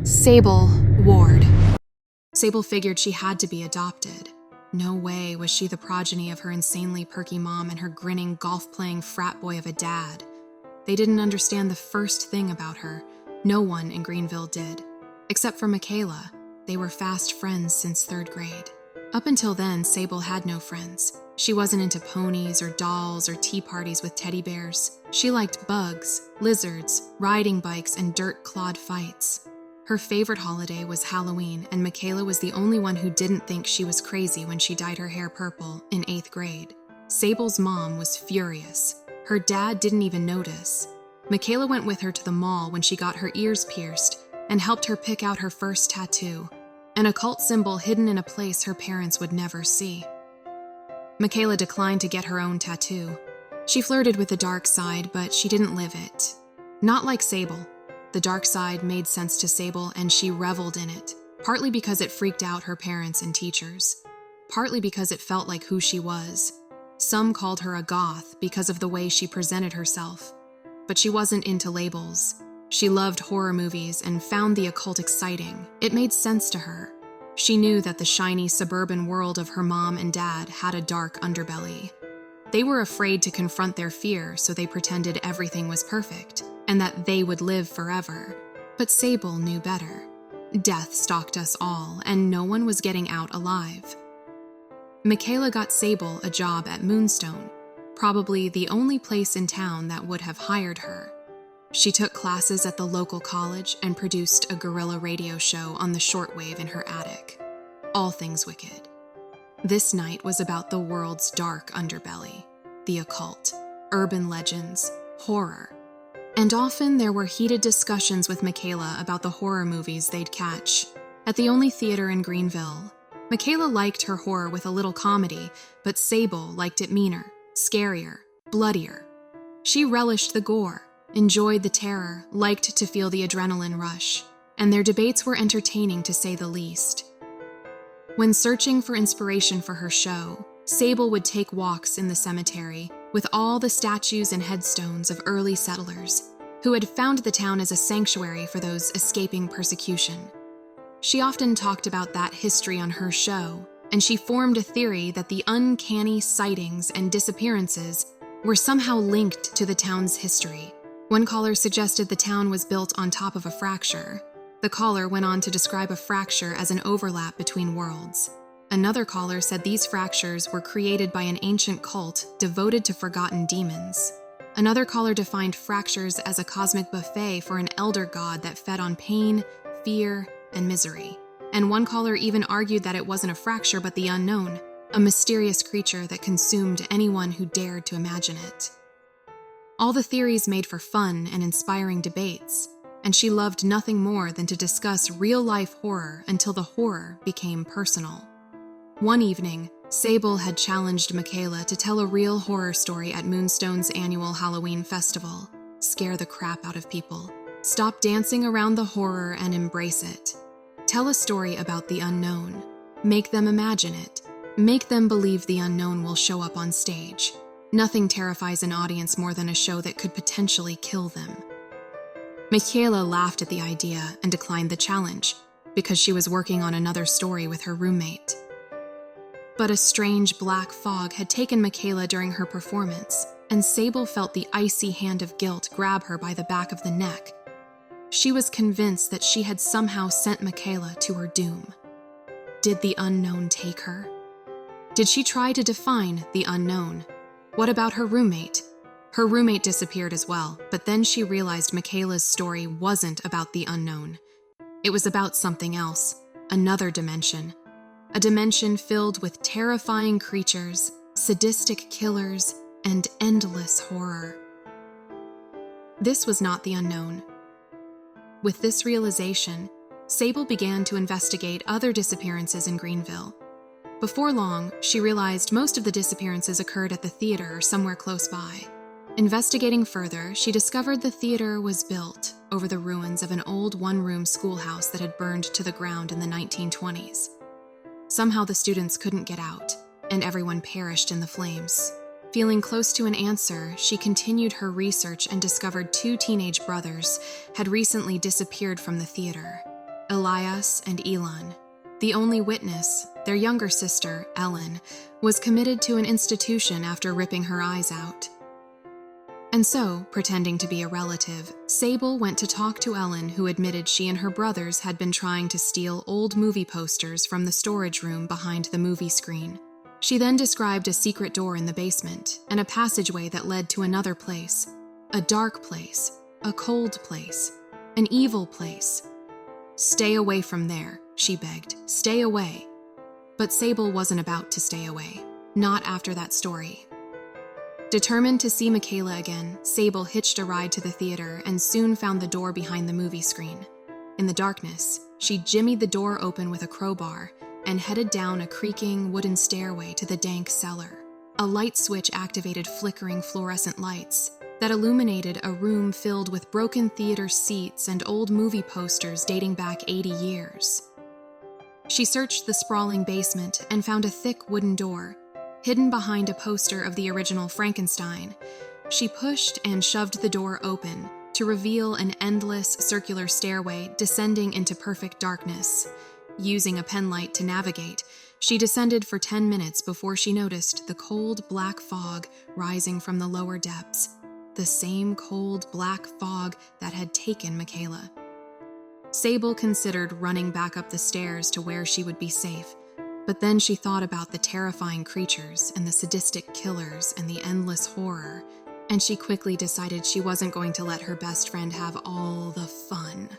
Sable Ward. Sable figured she had to be adopted. No way was she the progeny of her insanely perky mom and her grinning, golf-playing frat boy of a dad. They didn't understand the first thing about her. No one in Greenville did. Except for Michaela. They were fast friends since 3rd grade. Up until then, Sable had no friends. She wasn't into ponies or dolls or tea parties with teddy bears. She liked bugs, lizards, riding bikes, and dirt-clawed fights. Her favorite holiday was Halloween, and Michaela was the only one who didn't think she was crazy when she dyed her hair purple in 8th grade. Sable's mom was furious. Her dad didn't even notice. Michaela went with her to the mall when she got her ears pierced and helped her pick out her first tattoo, an occult symbol hidden in a place her parents would never see. Michaela declined to get her own tattoo. She flirted with the dark side, but she didn't live it. Not like Sable. The dark side made sense to Sable, and she reveled in it, partly because it freaked out her parents and teachers, partly because it felt like who she was. Some called her a goth because of the way she presented herself, but she wasn't into labels. She loved horror movies and found the occult exciting. It made sense to her. She knew that the shiny suburban world of her mom and dad had a dark underbelly. They were afraid to confront their fear, so they pretended everything was perfect and that they would live forever. But Sable knew better. Death stalked us all, and no one was getting out alive. Michaela got Sable a job at Moonstone, probably the only place in town that would have hired her. She took classes at the local college and produced a guerrilla radio show on the shortwave in her attic. All things wicked. This night was about the world's dark underbelly, the occult, urban legends, horror. And often there were heated discussions with Michaela about the horror movies they'd catch. At the only theater in Greenville, Michaela liked her horror with a little comedy, but Sable liked it meaner, scarier, bloodier. She relished the gore, enjoyed the terror, liked to feel the adrenaline rush, and their debates were entertaining to say the least. When searching for inspiration for her show, Sable would take walks in the cemetery with all the statues and headstones of early settlers who had found the town as a sanctuary for those escaping persecution. She often talked about that history on her show, and she formed a theory that the uncanny sightings and disappearances were somehow linked to the town's history. One caller suggested the town was built on top of a fracture. The caller went on to describe a fracture as an overlap between worlds. Another caller said these fractures were created by an ancient cult devoted to forgotten demons. Another caller defined fractures as a cosmic buffet for an elder god that fed on pain, fear, and misery. And one caller even argued that it wasn't a fracture but the unknown, a mysterious creature that consumed anyone who dared to imagine it. All the theories made for fun and inspiring debates, and she loved nothing more than to discuss real-life horror until the horror became personal. One evening, Sable had challenged Michaela to tell a real horror story at Moonstone's annual Halloween festival. Scare the crap out of people. Stop dancing around the horror and embrace it. Tell a story about the unknown. Make them imagine it. Make them believe the unknown will show up on stage. Nothing terrifies an audience more than a show that could potentially kill them. Michaela laughed at the idea and declined the challenge because she was working on another story with her roommate. But a strange black fog had taken Michaela during her performance, and Sable felt the icy hand of guilt grab her by the back of the neck. She was convinced that she had somehow sent Michaela to her doom. Did the unknown take her? Did she try to define the unknown? What about her roommate? Her roommate disappeared as well, but then she realized Michaela's story wasn't about the unknown. It was about something else, another dimension. A dimension filled with terrifying creatures, sadistic killers, and endless horror. This was not the unknown. With this realization, Sable began to investigate other disappearances in Greenville. Before long, she realized most of the disappearances occurred at the theater or somewhere close by. Investigating further, she discovered the theater was built over the ruins of an old one-room schoolhouse that had burned to the ground in the 1920s. Somehow the students couldn't get out, and everyone perished in the flames. Feeling close to an answer, she continued her research and discovered 2 teenage brothers had recently disappeared from the theater. Elias and Elon. The only witness, their younger sister, Ellen, was committed to an institution after ripping her eyes out. And so, pretending to be a relative, Sable went to talk to Ellen, who admitted she and her brothers had been trying to steal old movie posters from the storage room behind the movie screen. She then described a secret door in the basement and a passageway that led to another place, a dark place, a cold place, an evil place. "Stay away from there," she begged. "Stay away." But Sable wasn't about to stay away, not after that story. Determined to see Michaela again, Sable hitched a ride to the theater and soon found the door behind the movie screen. In the darkness, she jimmied the door open with a crowbar and headed down a creaking wooden stairway to the dank cellar. A light switch activated flickering fluorescent lights that illuminated a room filled with broken theater seats and old movie posters dating back 80 years. She searched the sprawling basement and found a thick wooden door, hidden behind a poster of the original Frankenstein. She pushed and shoved the door open to reveal an endless circular stairway descending into perfect darkness. Using a penlight to navigate, she descended for 10 minutes before she noticed the cold black fog rising from the lower depths, the same cold black fog that had taken Michaela. Sable considered running back up the stairs to where she would be safe, but then she thought about the terrifying creatures and the sadistic killers and the endless horror, and she quickly decided she wasn't going to let her best friend have all the fun.